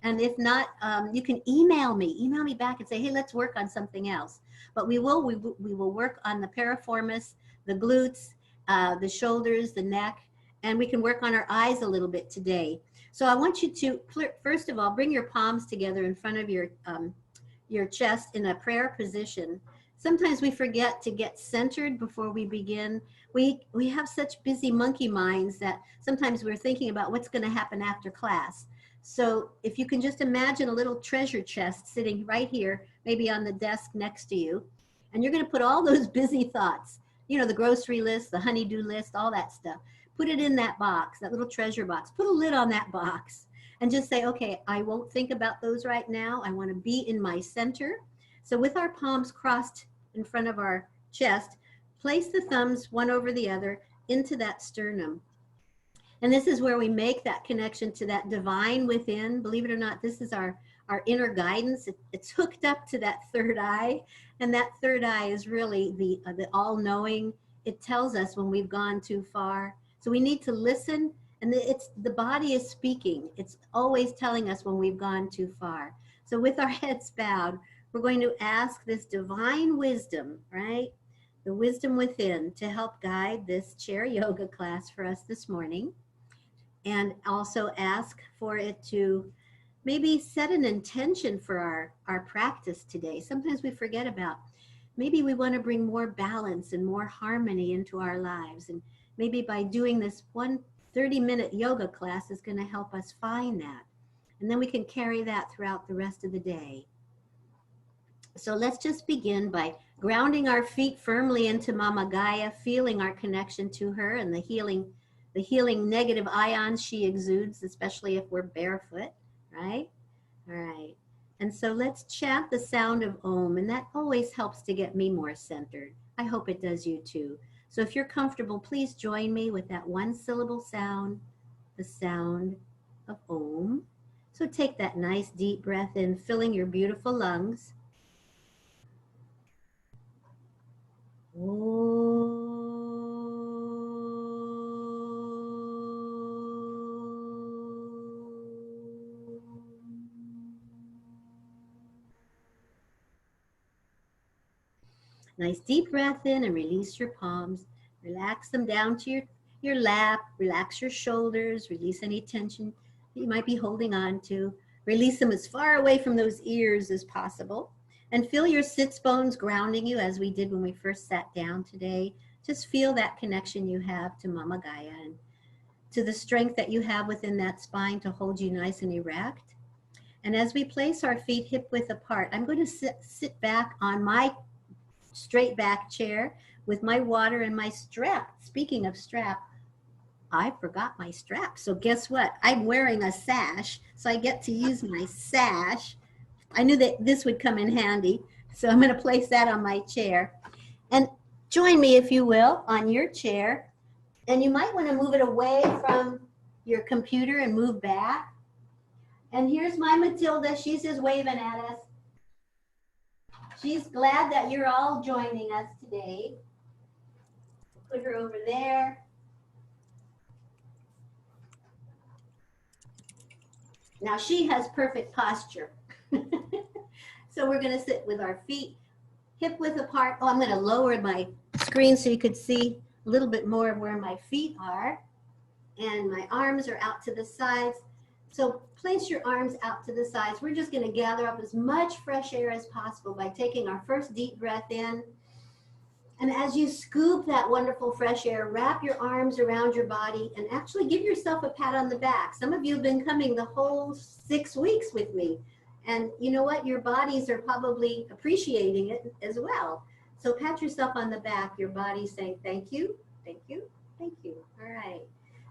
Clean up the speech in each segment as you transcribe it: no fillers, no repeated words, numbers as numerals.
And if not, you can email me back and say, hey, let's work on something else. But we will work on the piriformis, the glutes, the shoulders, the neck, and we can work on our eyes a little bit today. So I want you to, first of all, bring your palms together in front of your chest in a prayer position. Sometimes we forget to get centered before we begin. We have such busy monkey minds that sometimes we're thinking about what's going to happen after class. So if you can just imagine a little treasure chest sitting right here, maybe on the desk next to you, and you're going to put all those busy thoughts, the grocery list, the honeydew list, all that stuff, put it in that box, that little treasure box. Put a lid on that box and just say, okay, I won't think about those right now. I want to be in my center. So with our palms crossed in front of our chest, place the thumbs one over the other into that sternum. And this is where we make that connection to that divine within. Believe it or not, this is our inner guidance. It's hooked up to that third eye. And that third eye is really the all-knowing. It tells us when we've gone too far. So we need to listen. And the body is speaking. It's always telling us when we've gone too far. So with our heads bowed, we're going to ask this divine wisdom, right? The wisdom within to help guide this chair yoga class for us this morning. And also ask for it to maybe set an intention for our practice today. Sometimes we forget about, maybe we want to bring more balance and more harmony into our lives. And maybe by doing this 30-minute yoga class is going to help us find that. And then we can carry that throughout the rest of the day. So let's just begin by grounding our feet firmly into Mama Gaia, feeling our connection to her and the healing negative ions she exudes, especially if we're barefoot, right? All right. And so let's chant the sound of Om, and that always helps to get me more centered. I hope it does you too. So if you're comfortable, please join me with that one syllable sound, the sound of Om. So take that nice deep breath in, filling your beautiful lungs. Om. Nice deep breath in and release your palms. Relax them down to your lap. Relax your shoulders. Release any tension that you might be holding on to. Release them as far away from those ears as possible. And feel your sits bones grounding you as we did when we first sat down today. Just feel that connection you have to Mama Gaia and to the strength that you have within that spine to hold you nice and erect. And as we place our feet hip width apart, I'm going to sit back on my straight back chair with my water and my strap. Speaking of strap, I forgot my strap. So guess what? I'm wearing a sash, so I get to use my sash. I knew that this would come in handy, so I'm going to place that on my chair. And join me, if you will, on your chair. And you might want to move it away from your computer and move back. And here's my Matilda. She's just waving at us. She's glad that you're all joining us today. Put her over there. Now she has perfect posture. So we're going to sit with our feet hip width apart. Oh, I'm going to lower my screen so you could see a little bit more of where my feet are. And my arms are out to the sides. So place your arms out to the sides. We're just going to gather up as much fresh air as possible by taking our first deep breath in. And as you scoop that wonderful fresh air, wrap your arms around your body and actually give yourself a pat on the back. Some of you have been coming the whole 6 weeks with me. And you know what? Your bodies are probably appreciating it as well. So pat yourself on the back. Your body's saying, thank you, thank you, thank you. All right.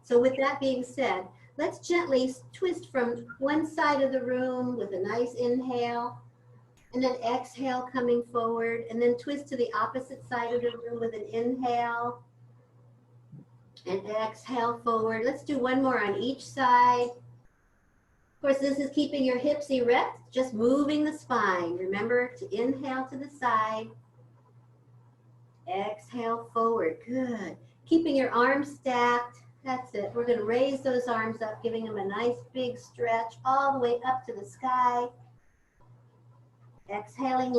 So with that being said, let's gently twist from one side of the room with a nice inhale. And then exhale, coming forward, and then twist to the opposite side of the room with an inhale. And exhale forward. Let's do one more on each side. Of course, this is keeping your hips erect, just moving the spine. Remember to inhale to the side. Exhale forward. Good. Keeping your arms stacked. That's it. We're going to raise those arms up, giving them a nice big stretch all the way up to the sky. Exhaling,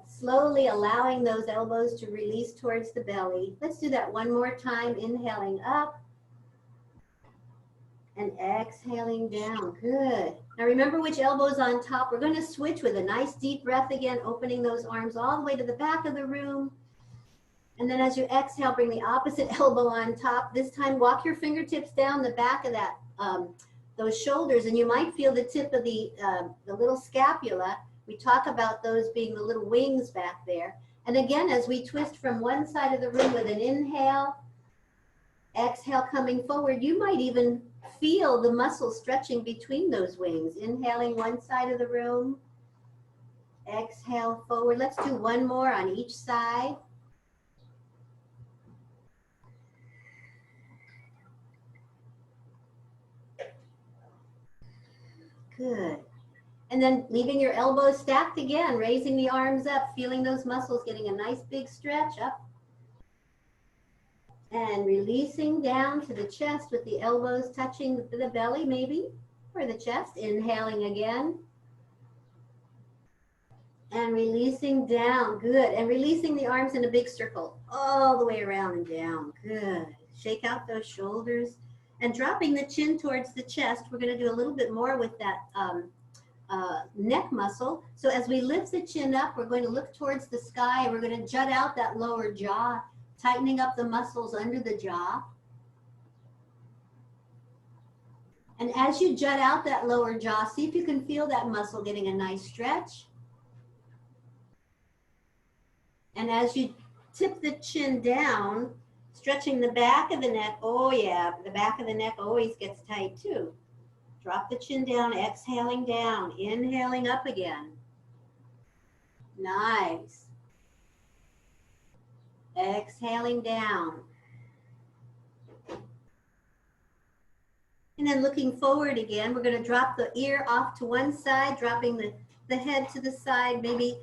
slowly allowing those elbows to release towards the belly. Let's do that one more time. Inhaling up and exhaling down. Good. Now remember which elbow's on top. We're going to switch with a nice deep breath again, opening those arms all the way to the back of the room. And then as you exhale, bring the opposite elbow on top. This time, walk your fingertips down the back of that those shoulders, and you might feel the tip of the little scapula. We talk about those being the little wings back there. And again, as we twist from one side of the room with an inhale, exhale coming forward, you might even feel the muscles stretching between those wings. Inhaling one side of the room, exhale forward. Let's do one more on each side. Good. And then leaving your elbows stacked again, raising the arms up, feeling those muscles getting a nice big stretch up. And releasing down to the chest with the elbows touching the belly maybe, or the chest. Inhaling again. And releasing down. Good. And releasing the arms in a big circle all the way around and down. Good. Shake out those shoulders. And dropping the chin towards the chest, we're going to do a little bit more with that neck muscle. So as we lift the chin up, we're going to look towards the sky, and we're going to jut out that lower jaw, tightening up the muscles under the jaw. And as you jut out that lower jaw, see if you can feel that muscle getting a nice stretch. And as you tip the chin down, stretching the back of the neck, oh yeah, the back of the neck always gets tight too. Drop the chin down, exhaling down, inhaling up again. Nice. Exhaling down. And then looking forward again, we're going to drop the ear off to one side, dropping the head to the side, maybe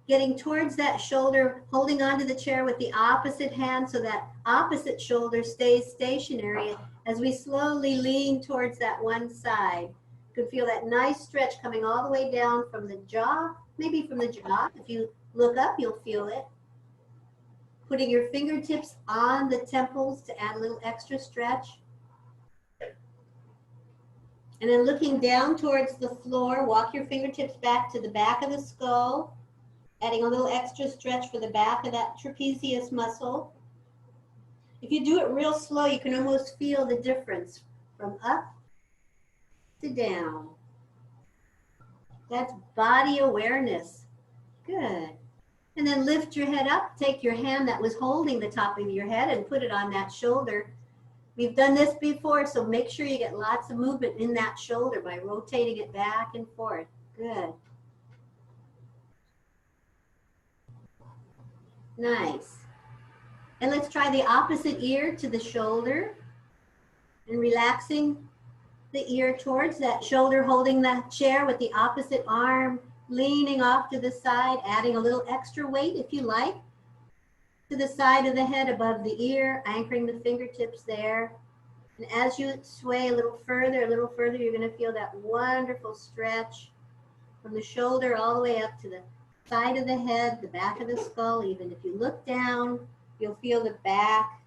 getting towards that shoulder, holding onto the chair with the opposite hand so that opposite shoulder stays stationary as we slowly lean towards that one side. You can feel that nice stretch coming all the way down from the jaw, maybe from the jaw. If you look up, you'll feel it. Putting your fingertips on the temples to add a little extra stretch. And then looking down towards the floor, walk your fingertips back to the back of the skull, adding a little extra stretch for the back of that trapezius muscle. If you do it real slow, you can almost feel the difference from up to down. That's body awareness. Good. And then lift your head up, take your hand that was holding the top of your head and put it on that shoulder. We've done this before, so make sure you get lots of movement in that shoulder by rotating it back and forth. Good. Nice. And let's try the opposite ear to the shoulder and relaxing the ear towards that shoulder, holding that chair with the opposite arm, leaning off to the side, adding a little extra weight if you like, to the side of the head above the ear, anchoring the fingertips there. And as you sway a little further, you're going to feel that wonderful stretch from the shoulder all the way up to the side of the head, the back of the skull. Even if you look down, you'll feel the back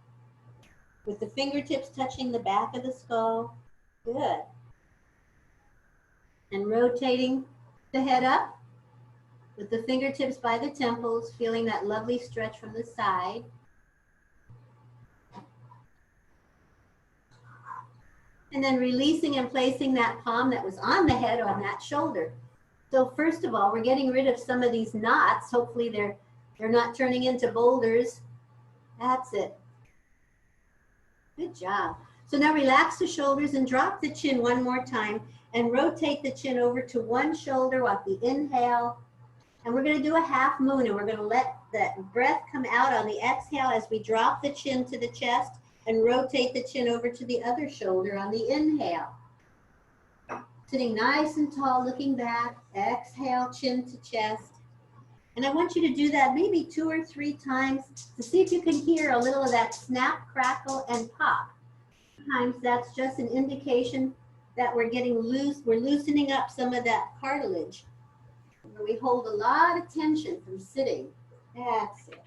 with the fingertips touching the back of the skull. Good. And rotating the head up with the fingertips by the temples, feeling that lovely stretch from the side. And then releasing and placing that palm that was on the head on that shoulder. So first of all, we're getting rid of some of these knots. Hopefully they're not turning into boulders. That's it. Good job. So now relax the shoulders and drop the chin one more time and rotate the chin over to one shoulder with the inhale. And we're going to do a half moon, and we're going to let that breath come out on the exhale as we drop the chin to the chest and rotate the chin over to the other shoulder on the inhale. Sitting nice and tall, looking back. Exhale, chin to chest. And I want you to do that maybe 2 or 3 times to see if you can hear a little of that snap, crackle, and pop. Sometimes that's just an indication that we're getting loose, we're loosening up some of that cartilage where we hold a lot of tension from sitting. That's it.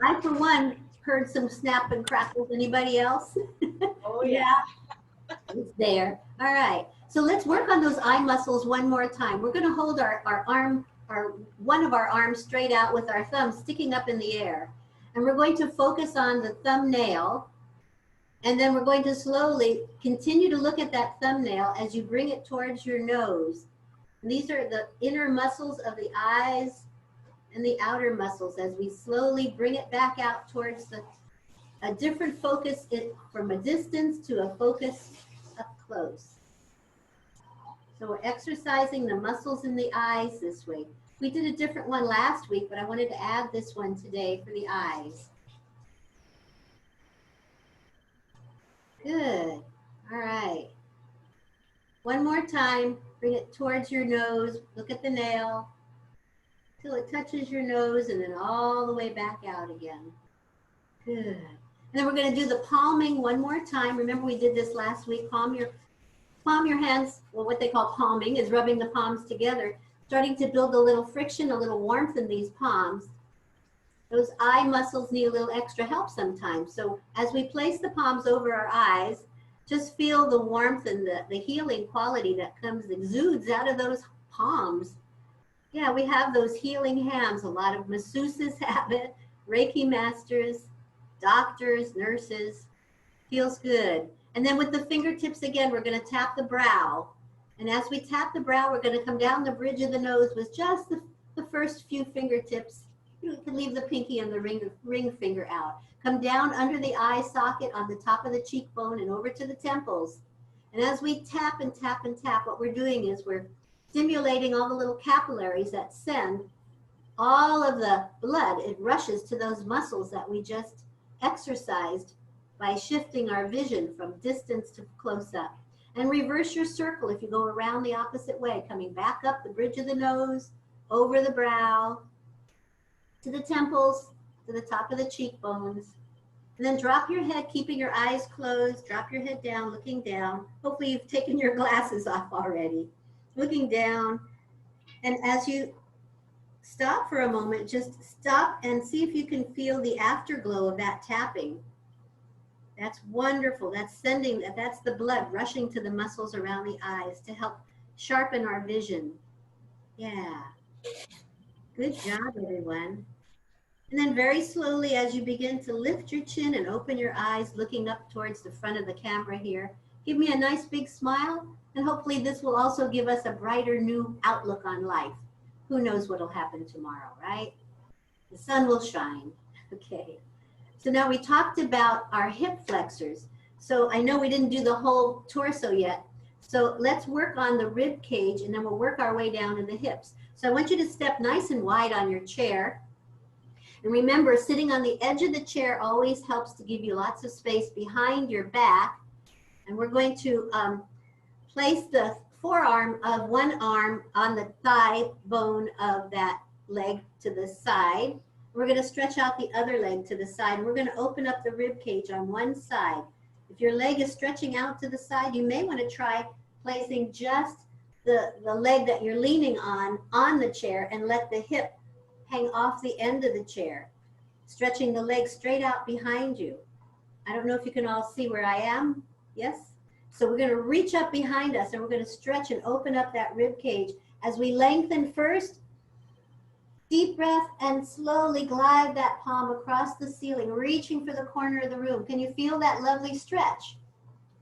I, for one, heard some snap and crackles. Anybody else? Oh, yeah. It's there. All right. So let's work on those eye muscles one more time. We're going to hold our arm, one of our arms straight out with our thumb sticking up in the air. And we're going to focus on the thumbnail. And then we're going to slowly continue to look at that thumbnail as you bring it towards your nose. And these are the inner muscles of the eyes and the outer muscles as we slowly bring it back out towards a different focus from a distance to a focus up close. So we're exercising the muscles in the eyes this way. We did a different one last week, but I wanted to add this one today for the eyes. Good. All right. One more time. Bring it towards your nose. Look at the nail till it touches your nose and then all the way back out again. Good. And then we're going to do the palming one more time. Remember we did this last week. Palm your hands. Well, what they call palming is rubbing the palms together, starting to build a little friction, a little warmth in these palms. Those eye muscles need a little extra help sometimes. So as we place the palms over our eyes, just feel the warmth and the healing quality that exudes out of those palms. Yeah, we have those healing hands. A lot of masseuses have it, Reiki masters, doctors, nurses. Feels good. And then with the fingertips again, we're going to tap the brow. And as we tap the brow, we're going to come down the bridge of the nose with just the first few fingertips. You can leave the pinky and the ring finger out. Come down under the eye socket on the top of the cheekbone and over to the temples. And as we tap and tap and tap, what we're doing is we're stimulating all the little capillaries that send all of the blood. It rushes to those muscles that we just exercised by shifting our vision from distance to close up. And reverse your circle if you go around the opposite way, coming back up the bridge of the nose, over the brow, to the temples, to the top of the cheekbones. And then drop your head, keeping your eyes closed. Drop your head down, looking down. Hopefully you've taken your glasses off already. Looking down. And as you stop for a moment, just stop and see if you can feel the afterglow of that tapping. That's wonderful. That's the blood rushing to the muscles around the eyes to help sharpen our vision. Yeah. Good job, everyone. And then very slowly, as you begin to lift your chin and open your eyes, looking up towards the front of the camera here, give me a nice big smile. And hopefully this will also give us a brighter new outlook on life. Who knows what'll happen tomorrow, right? The sun will shine. Okay. So now we talked about our hip flexors. So I know we didn't do the whole torso yet. So let's work on the rib cage and then we'll work our way down to the hips. So I want you to step nice and wide on your chair. And remember, sitting on the edge of the chair always helps to give you lots of space behind your back. And we're going to place the forearm of one arm on the thigh bone of that leg to the side. We're going to stretch out the other leg to the side. And we're going to open up the rib cage on one side. If your leg is stretching out to the side, you may want to try placing just the leg that you're leaning on the chair and let the hip hang off the end of the chair, stretching the leg straight out behind you. I don't know if you can all see where I am. Yes? So we're going to reach up behind us and we're going to stretch and open up that rib cage. As we lengthen first, deep breath and slowly glide that palm across the ceiling, reaching for the corner of the room. Can you feel that lovely stretch?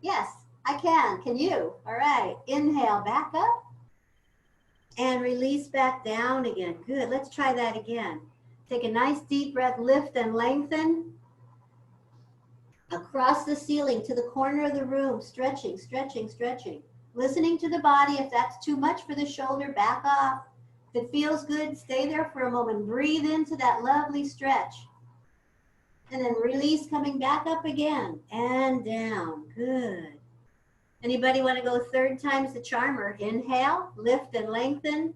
Yes, I can. Can you? All right. Inhale, back up. And release back down again. Good. Let's try that again. Take a nice deep breath, lift and lengthen. Across the ceiling to the corner of the room, stretching, stretching, stretching. Listening to the body. If that's too much for the shoulder, back off. If it feels good, stay there for a moment. Breathe into that lovely stretch. And then release, coming back up again and down. Good. Anybody want to go 3rd times the charmer? Inhale, lift and lengthen.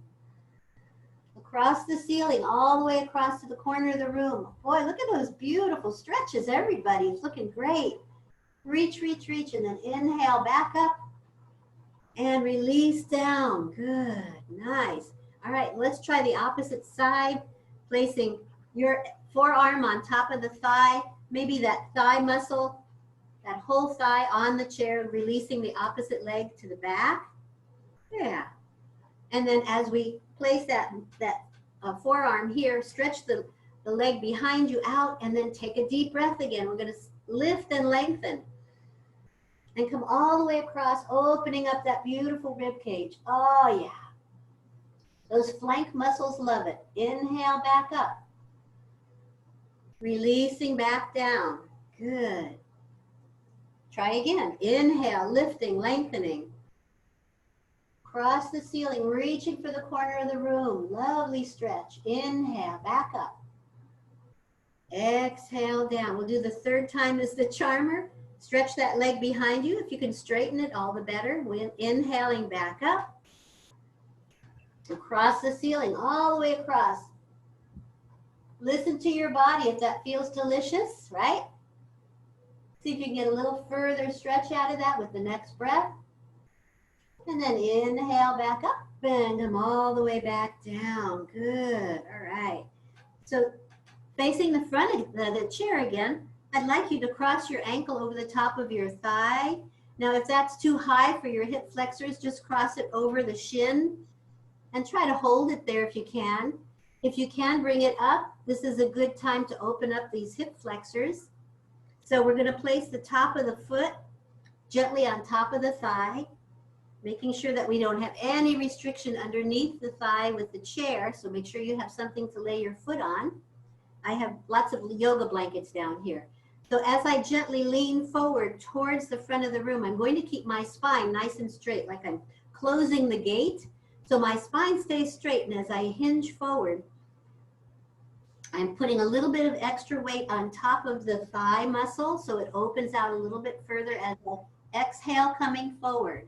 Across the ceiling, all the way across to the corner of the room. Boy, look at those beautiful stretches, everybody. It's looking great. Reach, reach, reach, and then inhale, back up. And release down. Good. Nice. All right, let's try the opposite side, placing your forearm on top of the thigh, maybe that thigh muscle, that whole thigh on the chair, releasing the opposite leg to the back. Yeah. And then as we place that forearm here, stretch the leg behind you out, and then take a deep breath again. We're going to lift and lengthen. And come all the way across, opening up that beautiful rib cage. Oh, yeah. Those flank muscles love it. Inhale, back up. Releasing back down. Good. Try again. Inhale, lifting, lengthening. Across the ceiling, reaching for the corner of the room. Lovely stretch. Inhale, back up. Exhale, down. We'll do the 3rd time as the charmer. Stretch that leg behind you. If you can straighten it, all the better. When inhaling, back up. Across the ceiling, all the way across. Listen to your body if that feels delicious, right? See if you can get a little further stretch out of that with the next breath. And then inhale, back up, and come all the way back down. Good. All right. So facing the front of the chair again, I'd like you to cross your ankle over the top of your thigh. Now, if that's too high for your hip flexors, just cross it over the shin and try to hold it there if you can. If you can bring it up, this is a good time to open up these hip flexors. So we're going to place the top of the foot gently on top of the thigh, making sure that we don't have any restriction underneath the thigh with the chair. So make sure you have something to lay your foot on. I have lots of yoga blankets down here. So as I gently lean forward towards the front of the room, I'm going to keep my spine nice and straight, like I'm closing the gate. So my spine stays straight, and as I hinge forward, I'm putting a little bit of extra weight on top of the thigh muscle so it opens out a little bit further as I exhale, coming forward.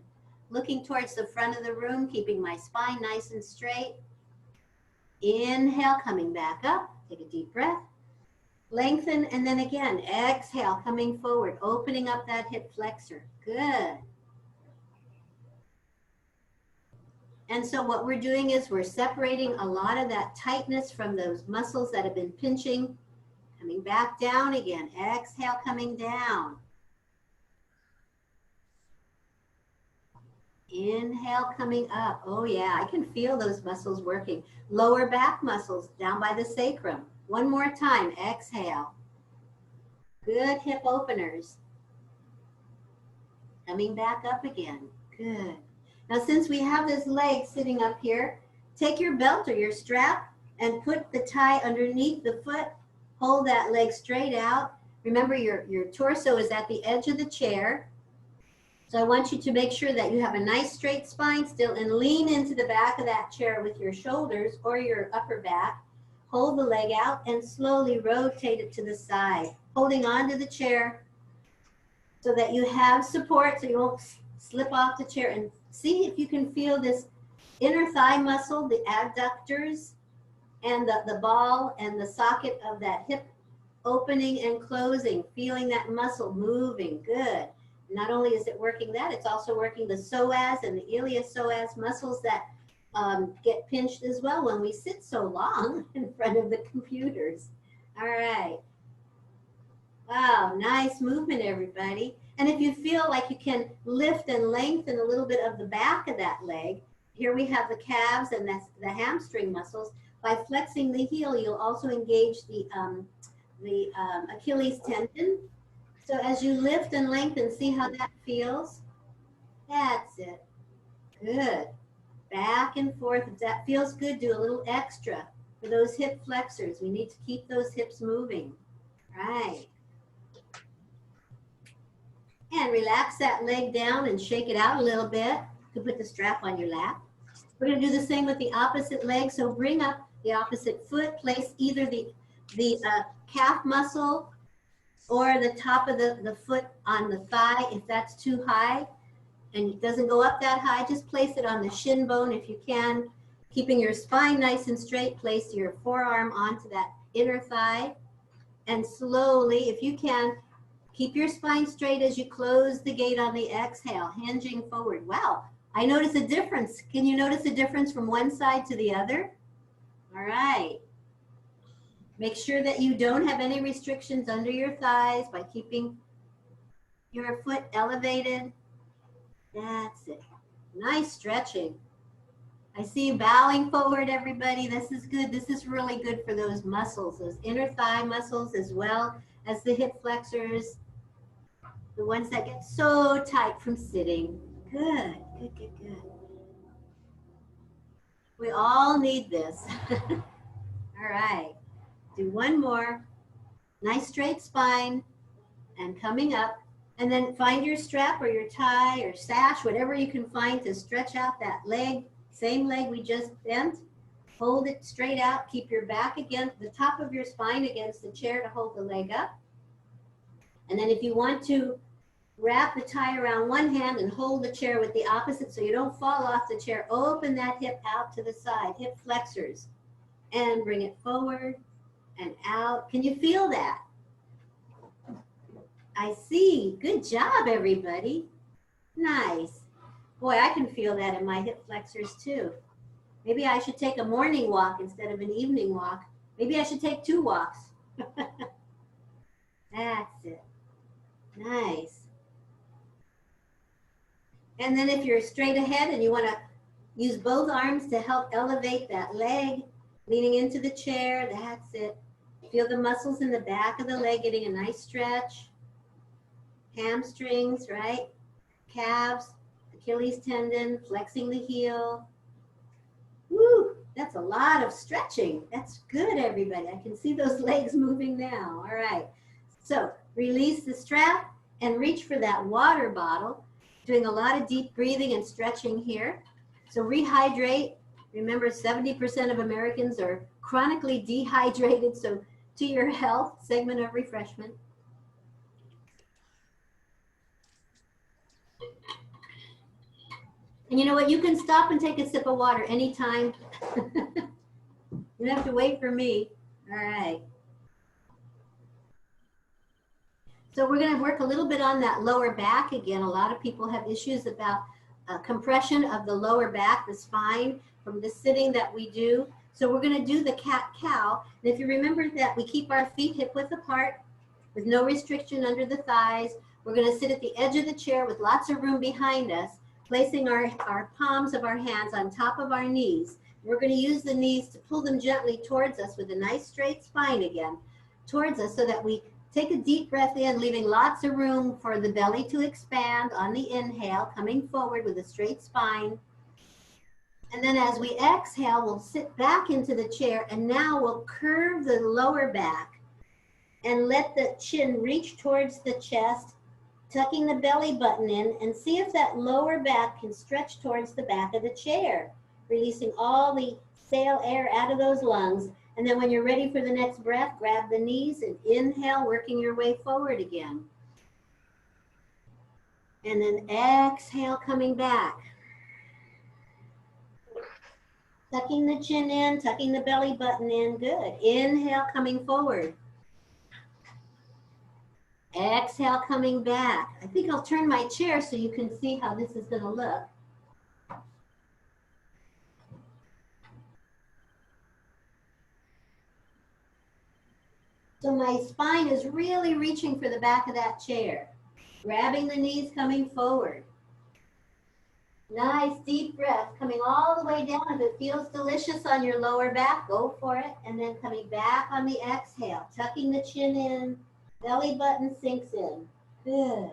Looking towards the front of the room, keeping my spine nice and straight. Inhale, coming back up. Take a deep breath. Lengthen, and then again, exhale, coming forward, opening up that hip flexor. Good. And so what we're doing is we're separating a lot of that tightness from those muscles that have been pinching. Coming back down again. Exhale, coming down. Inhale, coming up. Oh yeah, I can feel those muscles working. Lower back muscles down by the sacrum. One more time. Exhale. Good hip openers. Coming back up again. Good. Now, since we have this leg sitting up here, take your belt or your strap and put the tie underneath the foot. Hold that leg straight out. Remember, your torso is at the edge of the chair. So I want you to make sure that you have a nice straight spine still, and lean into the back of that chair with your shoulders or your upper back. Hold the leg out and slowly rotate it to the side, holding onto the chair so that you have support so you won't slip off the chair. And see if you can feel this inner thigh muscle, the adductors, and the ball and the socket of that hip opening and closing, feeling that muscle moving. Good. Not only is it working that, it's also working the psoas and the iliopsoas muscles that get pinched as well when we sit so long in front of the computers. All right. Wow, nice movement, everybody. And if you feel like you can lift and lengthen a little bit of the back of that leg, here we have the calves and the hamstring muscles. By flexing the heel, you'll also engage the Achilles tendon. So as you lift and lengthen, see how that feels? That's it. Good. Back and forth. If that feels good, do a little extra for those hip flexors. We need to keep those hips moving. Right. And relax that leg down and shake it out a little bit. You can put the strap on your lap. We're going to do the same with the opposite leg. So bring up the opposite foot. Place either the calf muscle or the top of the foot on the thigh. If that's too high and it doesn't go up that high, just place it on the shin bone if you can. Keeping your spine nice and straight, place your forearm onto that inner thigh. And slowly, if you can, keep your spine straight as you close the gate on the exhale, hinging forward. Wow, I notice a difference. Can you notice a difference from one side to the other? All right. Make sure that you don't have any restrictions under your thighs by keeping your foot elevated. That's it. Nice stretching. I see you bowing forward, everybody. This is good. This is really good for those muscles, those inner thigh muscles, as well as the hip flexors, the ones that get so tight from sitting. Good, good, good, good. We all need this. All right. Do one more. Nice straight spine and coming up. And then find your strap or your tie or sash, whatever you can find to stretch out that leg. Same leg we just bent. Hold it straight out. Keep your back against the top of your spine against the chair to hold the leg up. And then if you want to wrap the tie around one hand and hold the chair with the opposite so you don't fall off the chair, open that hip out to the side, hip flexors, and bring it forward and out. Can you feel that? I see. Good job, everybody. Nice. Boy, I can feel that in my hip flexors too. Maybe I should take a morning walk instead of an evening walk. Maybe I should take 2 walks. That's it. Nice. And then if you're straight ahead and you want to use both arms to help elevate that leg, leaning into the chair, that's it. Feel the muscles in the back of the leg getting a nice stretch. Hamstrings, right? Calves, Achilles tendon, flexing the heel. Woo, that's a lot of stretching. That's good, everybody. I can see those legs moving now. All right. So release the strap and reach for that water bottle. Doing a lot of deep breathing and stretching here. So rehydrate. Remember, 70% of Americans are chronically dehydrated. So to your health, segment of refreshment. And you know what? You can stop and take a sip of water anytime. You don't have to wait for me. All right. So we're going to work a little bit on that lower back again. A lot of people have issues about compression of the lower back, the spine, from the sitting that we do. So we're going to do the cat-cow. And if you remember that we keep our feet hip-width apart with no restriction under the thighs. We're going to sit at the edge of the chair with lots of room behind us, placing our palms of our hands on top of our knees. We're going to use the knees to pull them gently towards us with a nice straight spine again, towards us, so that we take a deep breath in, leaving lots of room for the belly to expand on the inhale, coming forward with a straight spine. And then as we exhale, we'll sit back into the chair, and now we'll curve the lower back and let the chin reach towards the chest, tucking the belly button in, and see if that lower back can stretch towards the back of the chair, releasing all the stale air out of those lungs. And then when you're ready for the next breath, grab the knees and inhale, working your way forward again. And then exhale, coming back. Tucking the chin in, tucking the belly button in, good. Inhale, coming forward. Exhale, coming back. I think I'll turn my chair so you can see how this is going to look. So my spine is really reaching for the back of that chair. Grabbing the knees, coming forward. Nice deep breath, coming all the way down. If it feels delicious on your lower back, go for it. And then coming back on the exhale, tucking the chin in, belly button sinks in. Good.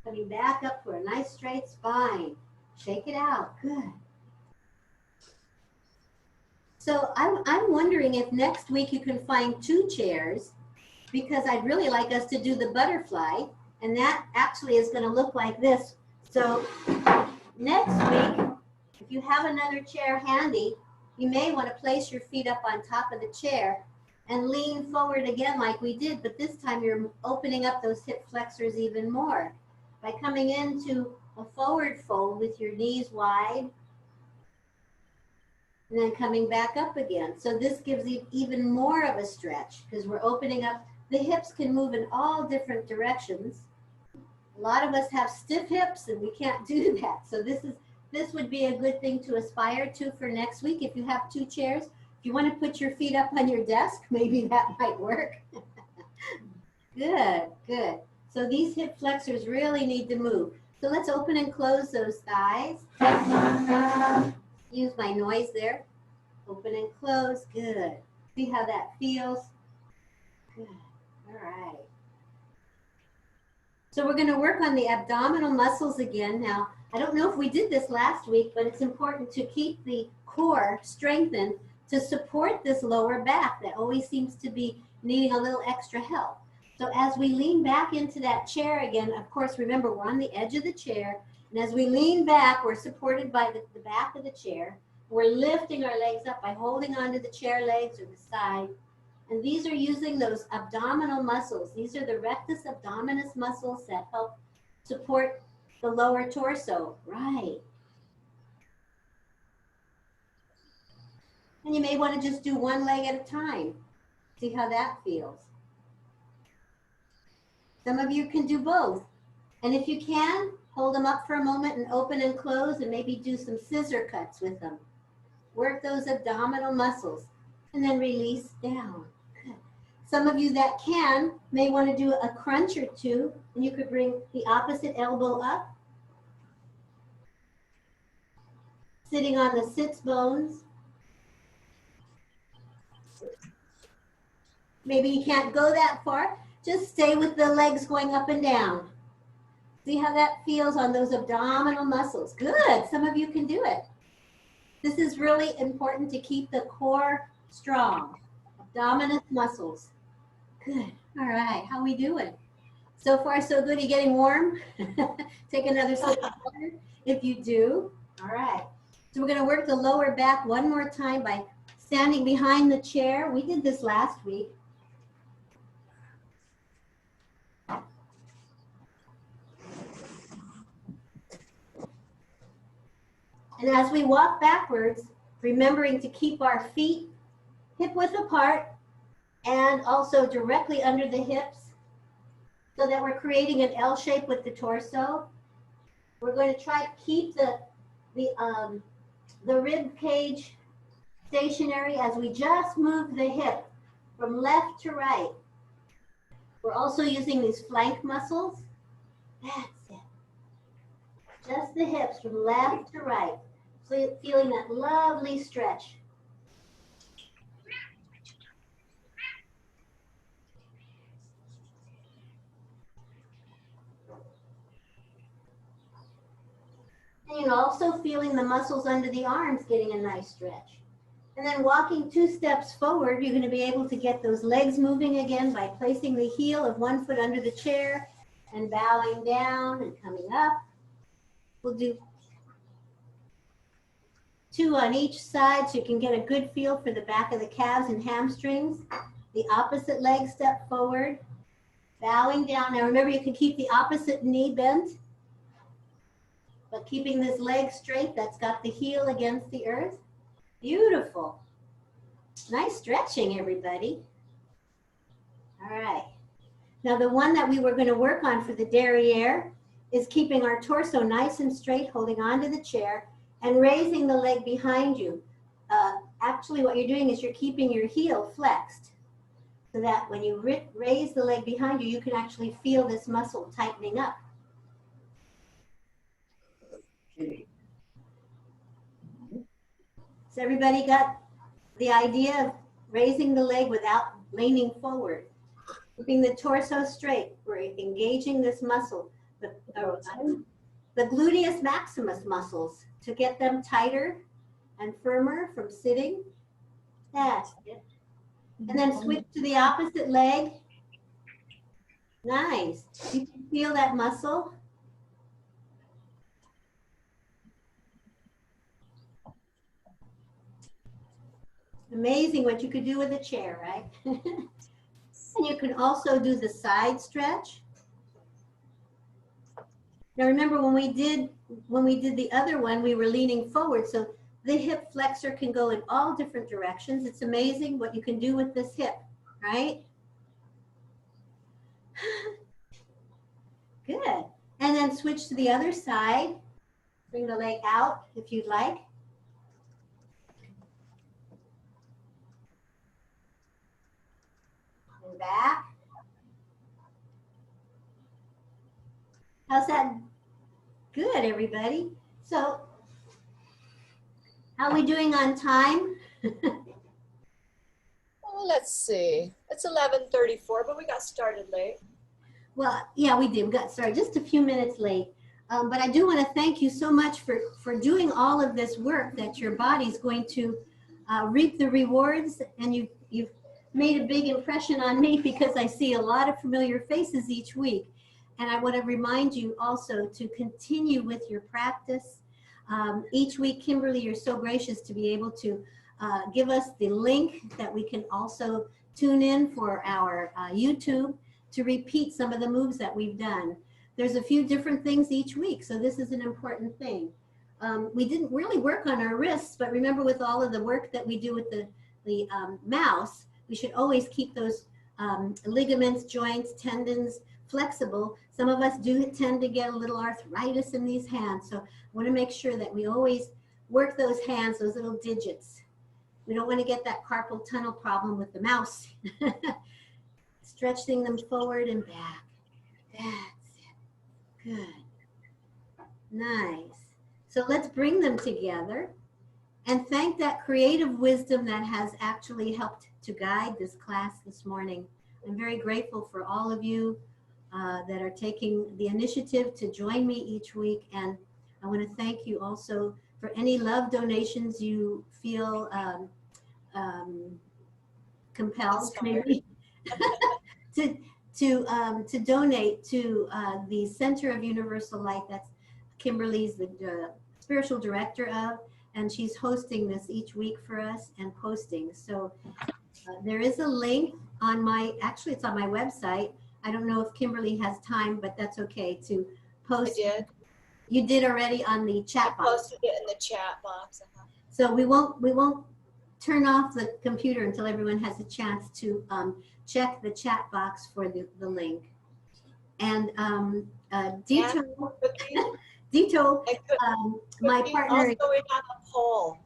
Coming back up for a nice straight spine. Shake it out. Good. So I'm wondering if next week you can find 2 chairs, because I'd really like us to do the butterfly, and that actually is going to look like this. So next week, if you have another chair handy, you may want to place your feet up on top of the chair and lean forward again like we did, but this time you're opening up those hip flexors even more by coming into a forward fold with your knees wide and then coming back up again. So this gives you even more of a stretch because we're opening up. The hips can move in all different directions. A lot of us have stiff hips and we can't do that. So this would be a good thing to aspire to for next week. If you have 2 chairs, if you want to put your feet up on your desk, maybe that might work. Good, good. So these hip flexors really need to move. So let's open and close those thighs. Use my noise there. Open and close, good. See how that feels? Good, all right. So we're gonna work on the abdominal muscles again. Now, I don't know if we did this last week, but it's important to keep the core strengthened to support this lower back that always seems to be needing a little extra help. So as we lean back into that chair again, of course, remember we're on the edge of the chair, and as we lean back, we're supported by the back of the chair. We're lifting our legs up by holding onto the chair legs or the side. And these are using those abdominal muscles. These are the rectus abdominis muscles that help support the lower torso. Right. And you may want to just do one leg at a time. See how that feels. Some of you can do both. And if you can, hold them up for a moment and open and close and maybe do some scissor cuts with them. Work those abdominal muscles and then release down. Good. Some of you that can may want to do a crunch or two, and you could bring the opposite elbow up. Sitting on the sits bones. Maybe you can't go that far. Just stay with the legs going up and down. See how that feels on those abdominal muscles. Good, some of you can do it. This is really important to keep the core strong. Abdominis muscles. Good, all right, how we doing? So far so good, you getting warm? Take another sip of water if you do. All right, so we're gonna work the lower back one more time by standing behind the chair. We did this last week. And as we walk backwards, remembering to keep our feet hip width apart and also directly under the hips so that we're creating an L shape with the torso. We're going to try to keep the rib cage stationary as we just move the hip from left to right. We're also using these flank muscles. That's it. Just the hips from left to right. Feeling that lovely stretch. And also feeling the muscles under the arms getting a nice stretch. And then walking 2 steps forward, you're going to be able to get those legs moving again by placing the heel of one foot under the chair and bowing down and coming up. We'll do 2 on each side so you can get a good feel for the back of the calves and hamstrings. The opposite leg step forward, bowing down. Now remember, you can keep the opposite knee bent, but keeping this leg straight that's got the heel against the earth. Beautiful. Nice stretching, everybody. All right. Now the one that we were going to work on for the derriere is keeping our torso nice and straight, holding onto the chair and raising the leg behind you. Actually, what you're doing is you're keeping your heel flexed so that when you raise the leg behind you, you can actually feel this muscle tightening up. So everybody got the idea of raising the leg without leaning forward? Keeping the torso straight, we're engaging this muscle, the gluteus maximus muscles, to get them tighter and firmer from sitting. That's it. And then switch to the opposite leg. Nice. You can feel that muscle. Amazing what you could do with a chair, right? And you can also do the side stretch. Now remember when we did the other one, we were leaning forward, so the hip flexor can go in all different directions. It's amazing what you can do with this hip, right? Good. And then switch to the other side. Bring the leg out if you'd like. And back. How's that? Good, everybody. So, how are we doing on time? Well, let's see. It's 11:34, but we got started late. Well, yeah, we did. We got started just a few minutes late. But I do want to thank you so much for doing all of this work that your body's going to reap the rewards. And you've made a big impression on me because I see a lot of familiar faces each week. And I want to remind you also to continue with your practice. Each week, Kimberly, you're so gracious to be able to give us the link that we can also tune in for our YouTube to repeat some of the moves that we've done. There's a few different things each week, so this is an important thing. We didn't really work on our wrists, but remember with all of the work that we do with the mouse, we should always keep those ligaments, joints, tendons flexible. Some of us do tend to get a little arthritis in these hands, so I want to make sure that we always work those hands, those little digits. We don't want to get that carpal tunnel problem with the mouse. Stretching them forward and back. That's it. Good. Nice. So let's bring them together and thank that creative wisdom that has actually helped to guide this class this morning. I'm very grateful for all of you that are taking the initiative to join me each week. And I want to thank you also for any love donations you feel compelled maybe to donate to the Center of Universal Light. That's Kimberly's the spiritual director of, and she's hosting this each week for us and posting. So there is a link on actually it's on my website. I don't know if Kimberly has time, but that's okay to post. I did. You did already on the chat box. I posted it in the chat box. So we won't turn off the computer until everyone has a chance to check the chat box for the link. And Dito, my partner. Also, we have a poll.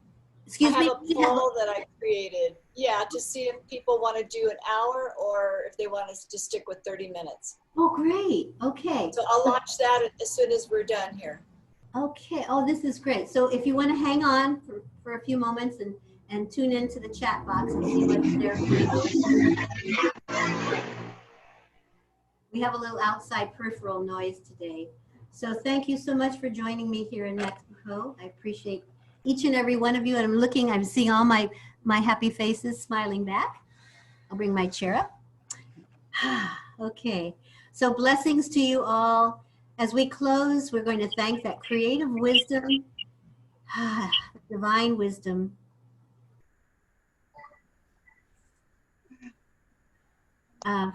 Excuse me? I have a poll that I created. Yeah, to see if people want to do an hour or if they want us to stick with 30 minutes. Oh, great. Okay. So I'll launch that as soon as we're done here. Okay. Oh, this is great. So if you want to hang on for a few moments and tune into the chat box and see what's there. We have a little outside peripheral noise today. So thank you so much for joining me here in Mexico. I appreciate each and every one of you. And I'm seeing all my happy faces smiling back. I'll bring my chair up. Okay. So blessings to you all. As we close, we're going to thank that creative wisdom, divine wisdom,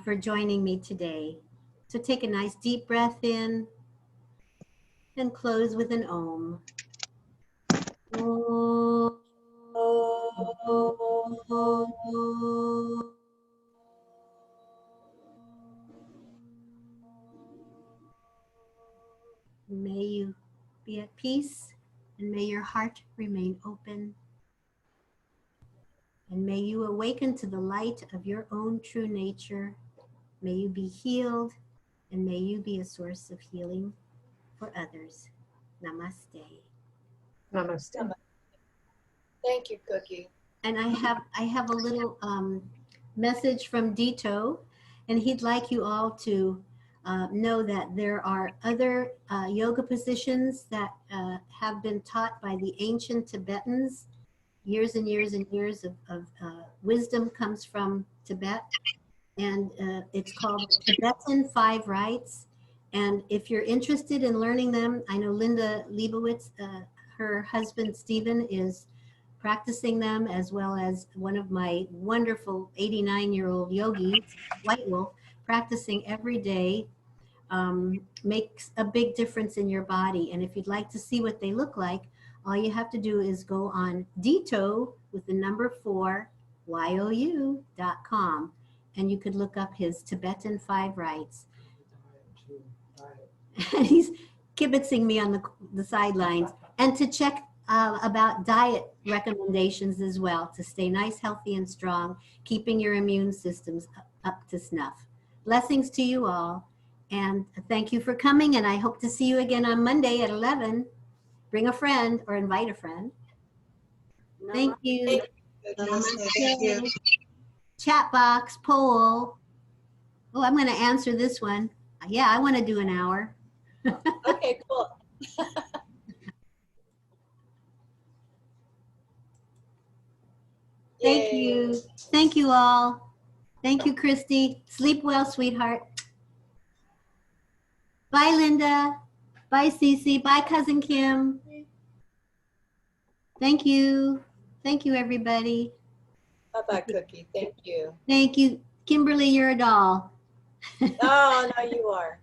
for joining me today. So take a nice deep breath in and close with an Om. Om. May you be at peace and may your heart remain open. And may you awaken to the light of your own true nature. May you be healed and may you be a source of healing for others. Namaste. Namaste. Thank you, Cookie. And I have a little message from Dito, and he'd like you all to know that there are other yoga positions that have been taught by the ancient Tibetans. Years and years and years of wisdom comes from Tibet, and it's called Tibetan 5 Rites. And if you're interested in learning them, I know Linda Leibowitz, her husband Stephen, is practicing them, as well as one of my wonderful 89-year-old yogis, White Wolf, practicing every day makes a big difference in your body. And if you'd like to see what they look like, all you have to do is go on Dito with the number 4 YOU.com, and you could look up his Tibetan 5 rites. And he's kibitzing me on the sidelines. And to check about diet recommendations as well, to stay nice, healthy, and strong, keeping your immune systems up to snuff. Blessings to you all. And thank you for coming. And I hope to see you again on Monday at 11. Bring a friend or invite a friend. Thank you. Thank you. Chat box, poll. Oh, I'm going to answer this one. Yeah, I want to do an hour. Okay, cool. Thank Yay. you. Thank you all. Thank you, Christy. Sleep well, sweetheart. Bye, Linda. Bye, Cece. Bye, Cousin Kim. Thank you. Thank you, everybody. Bye-bye, Cookie. Thank you. Thank you. Kimberly, you're a doll. Oh, no, you are.